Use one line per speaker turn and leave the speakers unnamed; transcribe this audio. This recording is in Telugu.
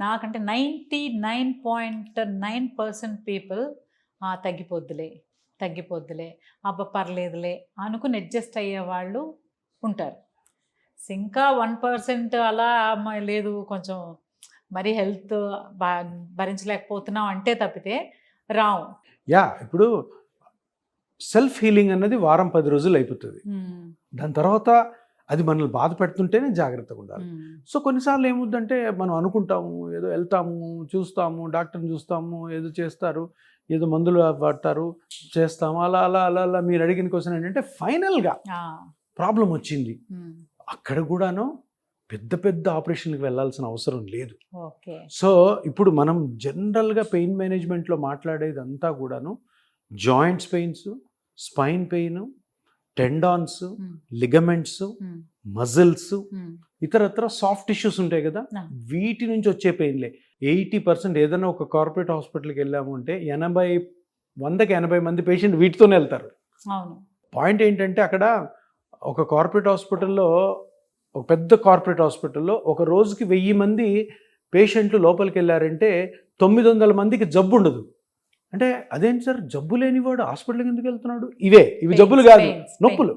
నాకంటే 99.9% పీపుల్ తగ్గిపోద్దులే తగ్గిపోద్దులే అబ్బా పర్లేదులే అనుకుని అడ్జస్ట్ అయ్యే వాళ్ళు ఉంటారు. ఇంకా 1% అలా లేదు కొంచెం మరి హెల్త్ భరించలేకపోతున్నాం అంటే తప్పితే రావు.
ఇప్పుడు సెల్ఫ్ హీలింగ్ అన్నది వారం 10 రోజులు అయిపోతుంది. దాని తర్వాత అది మనల్ని బాధ పెడుతుంటేనే జాగ్రత్తగా ఉండాలి. సో కొన్నిసార్లు ఏముందంటే మనం అనుకుంటాము, ఏదో వెళ్తాము, చూస్తాము, డాక్టర్ని చూస్తాము, ఏదో చేస్తారు, ఏదో మందులు పడతారు, చేస్తాము, అలా అలా అలా అలా. మీరు అడిగిన క్వశ్చన్ ఏంటంటే ఫైనల్గా ప్రాబ్లం వచ్చింది, అక్కడ కూడాను పెద్ద పెద్ద ఆపరేషన్కి వెళ్ళాల్సిన అవసరం లేదు. సో ఇప్పుడు మనం జనరల్గా పెయిన్ మేనేజ్మెంట్లో మాట్లాడేదంతా కూడాను joints pains, spine pain, tendons, ligaments, muscles, ఇతరత్ర సాఫ్ట్ టిష్యూస్ ఉంటాయి కదా, వీటి నుంచి వచ్చే పెయిన్లే 80%. ఏదైనా ఒక కార్పొరేట్ హాస్పిటల్కి వెళ్ళాము అంటే 100-80 మంది పేషెంట్ వీటితోనే వెళ్తారు. పాయింట్ ఏంటంటే అక్కడ ఒక కార్పొరేట్ హాస్పిటల్లో, ఒక పెద్ద కార్పొరేట్ హాస్పిటల్లో ఒక రోజుకి 1000 మంది పేషెంట్లు లోపలికి వెళ్ళారంటే 900 మందికి జబ్బు ఉండదు. అంటే అదేంటి సార్, జబ్బు లేనివాడు హాస్పిటల్కి ఎందుకు వెళ్తున్నాడు? ఇవి జబ్బులు కాదు, నొప్పులు.